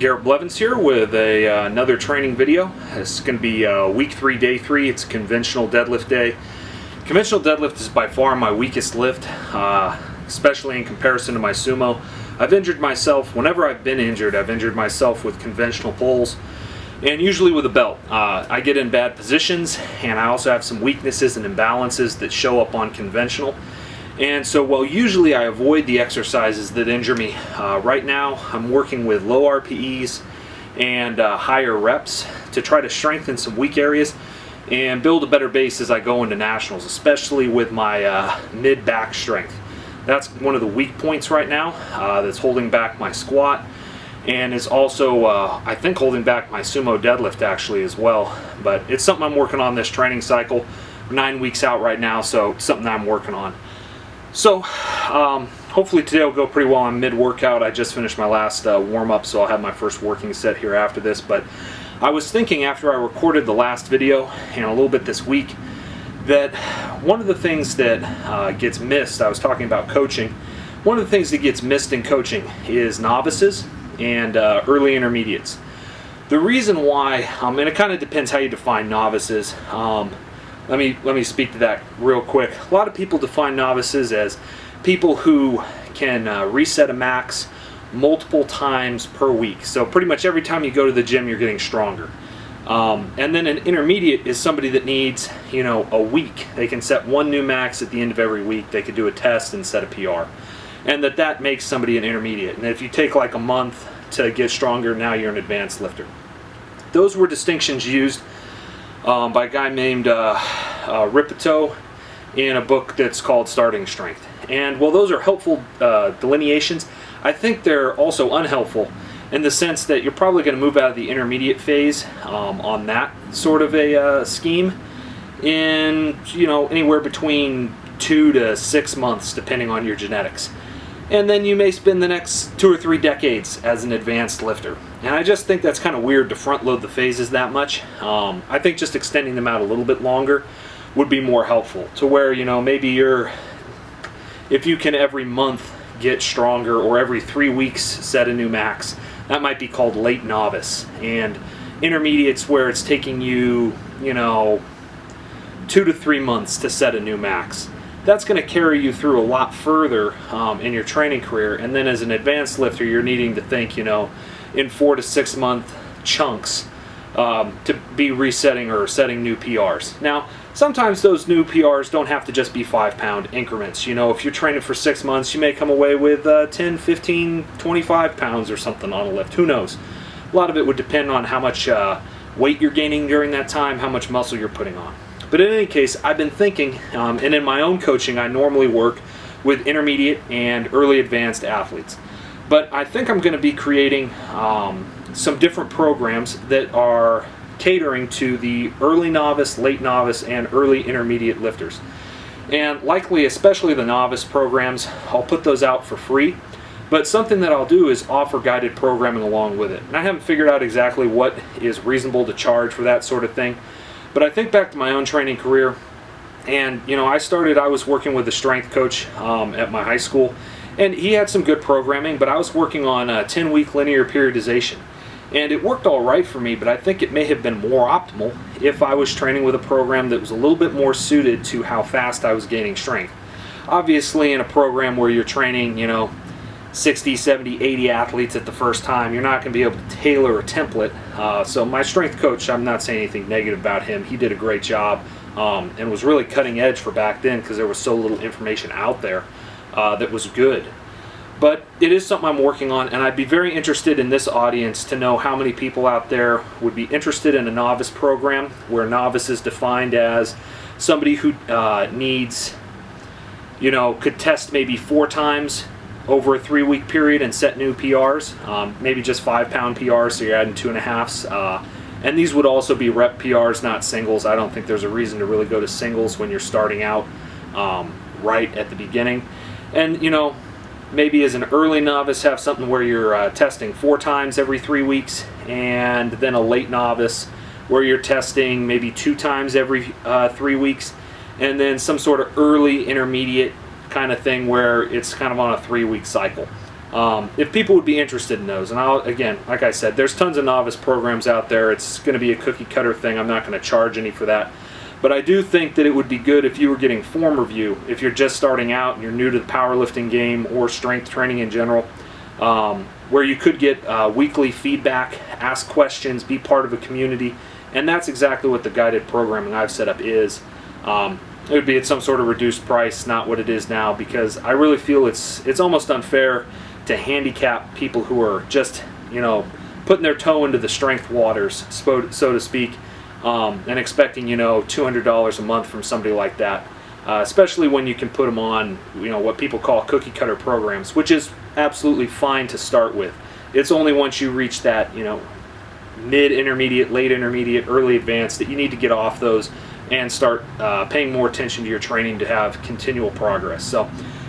Garrett Blevins here with another training video. This is going to be week 3, day 3. It's conventional deadlift day. Conventional deadlift is by far my weakest lift, especially in comparison to my sumo. I've injured myself, whenever I've been injured, I've injured myself with conventional pulls and usually with a belt. I get in bad positions, and I also have some weaknesses and imbalances that show up on conventional. And so while usually I avoid the exercises that injure me, right now I'm working with low RPEs and higher reps to try to strengthen some weak areas and build a better base as I go into nationals, especially with my mid-back strength. That's one of the weak points right now that's holding back my squat, and is also, I think, holding back my sumo deadlift actually as well. But it's something I'm working on this training cycle. We're 9 weeks out right now, so it's something that I'm working on. So hopefully today will go pretty well. I'm mid-workout. I just finished my last warm-up, so I'll have my first working set here after this. But I was thinking after I recorded the last video and a little bit this week that one of the things that gets missed, I was talking about coaching, one of the things that gets missed in coaching is novices and early intermediates. The reason why, and it kind of depends how you define novices. Let me speak to that real quick. A lot of people define novices as people who can reset a max multiple times per week. So pretty much every time you go to the gym, you're getting stronger. And then an intermediate is somebody that needs, a week. They can set one new max at the end of every week. They could do a test and set a PR. And that makes somebody an intermediate. And if you take like a month to get stronger, now you're an advanced lifter. Those were distinctions used by a guy named Ripito in a book that's called Starting Strength. And while those are helpful delineations, I think they're also unhelpful in the sense that you're probably going to move out of the intermediate phase on that sort of a scheme in anywhere between 2 to 6 months, depending on your genetics. And then you may spend the next 2 or 3 decades as an advanced lifter. And I just think that's kind of weird to front load the phases that much. I think just extending them out a little bit longer would be more helpful, to where maybe if you can every month get stronger, or every 3 weeks set a new max, that might be called late novice. And intermediates, where it's taking you 2 to 3 months to set a new max, that's going to carry you through a lot further in your training career. And then as an advanced lifter, you're needing to think in 4 to 6 month chunks to be resetting or setting new PRs. Now, sometimes those new PRs don't have to just be 5-pound increments. If you're training for 6 months, you may come away with 10, 15, 25 pounds or something on a lift. Who knows? A lot of it would depend on how much weight you're gaining during that time, how much muscle you're putting on. But in any case, I've been thinking, and in my own coaching, I normally work with intermediate and early advanced athletes. But I think I'm going to be creating some different programs that are catering to the early novice, late novice, and early intermediate lifters. And likely, especially the novice programs, I'll put those out for free. But something that I'll do is offer guided programming along with it. And I haven't figured out exactly what is reasonable to charge for that sort of thing. But I think back to my own training career, and I was working with a strength coach at my high school, and he had some good programming, but I was working on a 10-week linear periodization. And it worked all right for me, but I think it may have been more optimal if I was training with a program that was a little bit more suited to how fast I was gaining strength. Obviously, in a program where you're training, 60, 70, 80 athletes at the first time, you're not going to be able to tailor a template. So my strength coach, I'm not saying anything negative about him. He did a great job and was really cutting edge for back then, because there was so little information out there that was good. But it is something I'm working on, and I'd be very interested in this audience to know how many people out there would be interested in a novice program, where novice is defined as somebody who needs, could test maybe 4 times over a 3-week period and set new PRs, maybe just 5-pound PRs, so you're adding 2.5s. And these would also be rep PRs, not singles. I don't think there's a reason to really go to singles when you're starting out right at the beginning. And, maybe as an early novice, have something where you're testing 4 times every 3 weeks, and then a late novice where you're testing maybe 2 times every 3 weeks, and then some sort of early intermediate kind of thing where it's kind of on a 3-week cycle. if people would be interested in those. And again, like I said, there's tons of novice programs out there. It's going to be a cookie cutter thing. I'm not going to charge any for that. But I do think that it would be good if you were getting form review, if you're just starting out and you're new to the powerlifting game or strength training in general, where you could get weekly feedback, ask questions, be part of a community. And that's exactly what the guided programming I've set up is. It would be at some sort of reduced price, not what it is now, because I really feel it's almost unfair to handicap people who are just, putting their toe into the strength waters, so to speak, and expecting, $200 a month from somebody like that. Especially when you can put them on, what people call cookie cutter programs, which is absolutely fine to start with. It's only once you reach that, mid-intermediate, late intermediate, early advanced that you need to get off those and start paying more attention to your training to have continual progress. So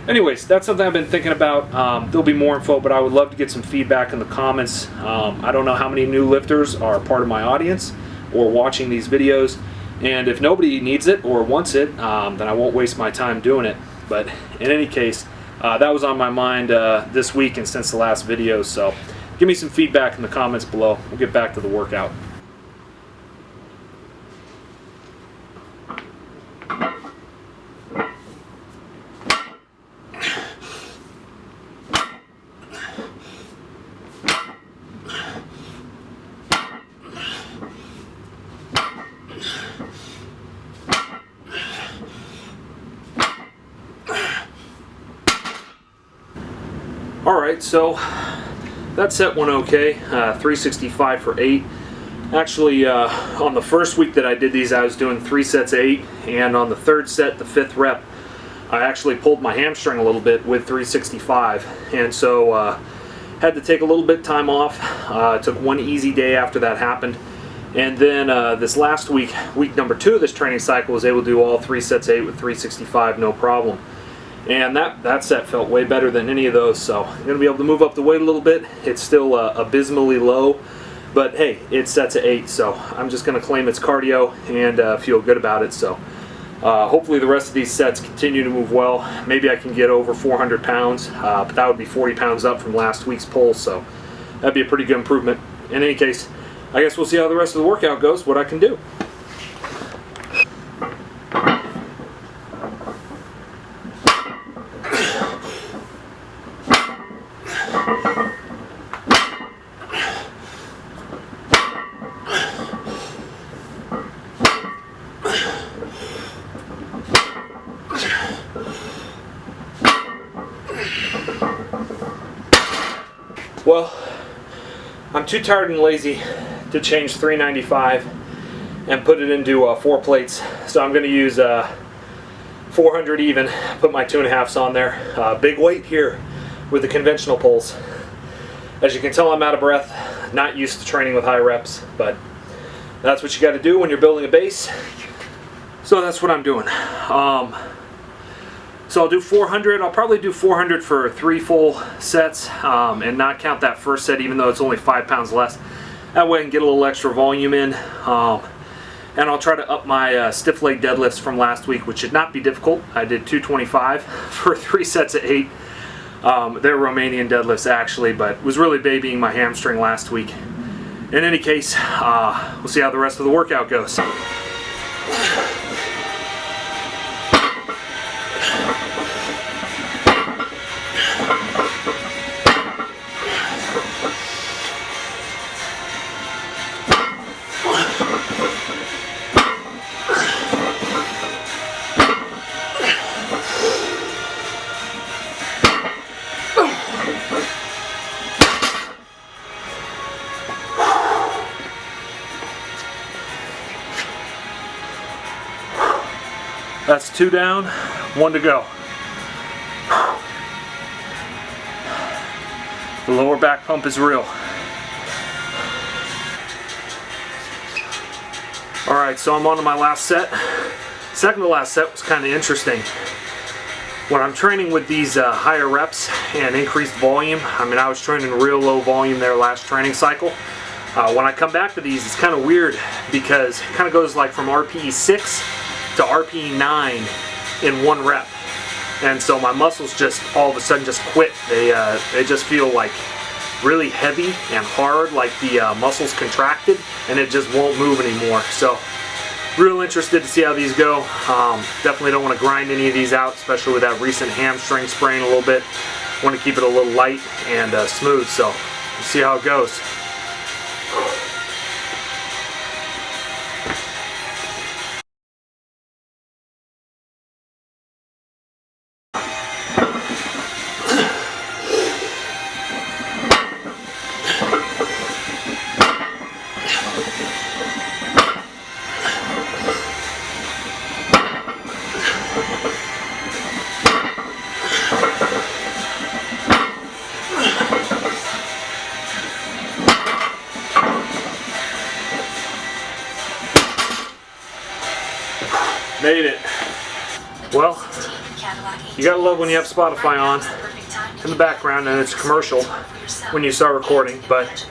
anyways, that's something I've been thinking about. There'll be more info, but I would love to get some feedback in the comments. I don't know how many new lifters are part of my audience or watching these videos, and if nobody needs it or wants it, then I won't waste my time doing it. But in any case, that was on my mind this week and since the last video, so give me some feedback in the comments below. We'll get back to the workout. Alright, so that set went okay, 365 for 8. Actually, on the first week that I did these, I was doing 3 sets of 8, and on the third set, the 5th rep, I actually pulled my hamstring a little bit with 365, and so had to take a little bit of time off. Took one easy day after that happened, and then this last week, week number 2 of this training cycle, was able to do all 3 sets of 8 with 365, no problem. And that set felt way better than any of those, so I'm going to be able to move up the weight a little bit. It's still abysmally low, but hey, it's sets of 8, so I'm just going to claim it's cardio and feel good about it. So hopefully the rest of these sets continue to move well. Maybe I can get over 400 pounds, but that would be 40 pounds up from last week's pull, so that'd be a pretty good improvement. In any case, I guess we'll see how the rest of the workout goes, what I can do. Well, I'm too tired and lazy to change 395 and put it into 4 plates, so I'm going to use 400 even, put my 2.5s on there. Big weight here with the conventional pulls. As you can tell, I'm out of breath, not used to training with high reps, but that's what you got to do when you're building a base. So that's what I'm doing. So I'll do 400. I'll probably do 400 for 3 full sets and not count that first set, even though it's only 5 pounds less. That way I can get a little extra volume in. And I'll try to up my stiff leg deadlifts from last week, which should not be difficult. I did 225 for 3 sets of 8. They're Romanian deadlifts actually, but was really babying my hamstring last week. In any case, we'll see how the rest of the workout goes. That's 2 down, 1 to go. The lower back pump is real. Alright, so I'm on to my last set. Second to last set was kind of interesting. When I'm training with these higher reps and increased volume, I was training real low volume there last training cycle. When I come back to these, it's kind of weird because it kind of goes like from RPE 6 to RPE 9 in 1 rep. and so my muscles just all of a sudden just quit. They just feel like really heavy and hard, like the muscles contracted, and it just won't move anymore. So real interested to see how these go. Definitely don't want to grind any of these out, especially with that recent hamstring sprain a little bit. Want to keep it a little light and smooth, so we'll see how it goes. Made it. Well, you gotta love when you have Spotify on in the background and it's a commercial when you start recording, but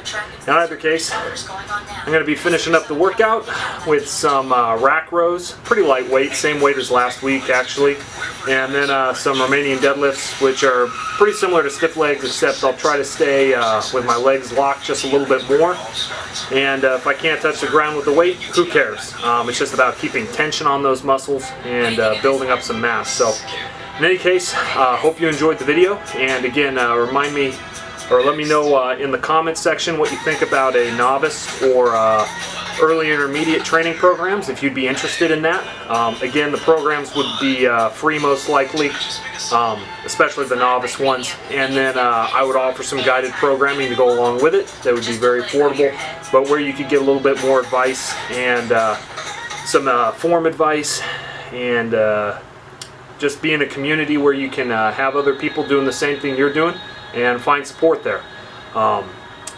in either case, I'm gonna be finishing up the workout with some rack rows, pretty lightweight, same weight as last week actually, and then some Romanian deadlifts, which are pretty similar to stiff legs, except I'll try to stay with my legs locked just a little bit more. And if I can't touch the ground with the weight, who cares? It's just about keeping tension on those muscles and building up some mass. So in any case, hope you enjoyed the video. And again, remind me, or let me know in the comments section what you think about a novice or early intermediate training programs, if you'd be interested in that. Again, the programs would be free most likely, especially the novice ones, and then I would offer some guided programming to go along with it that would be very affordable, but where you could get a little bit more advice and some form advice, and just be in a community where you can have other people doing the same thing you're doing and find support there.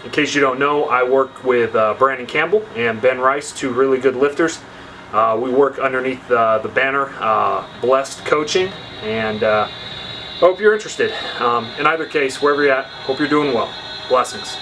In case you don't know, I work with Brandon Campbell and Ben Rice, two really good lifters. We work underneath the banner Blessed Coaching, and hope you're interested. In either case, wherever you're at, hope you're doing well. Blessings.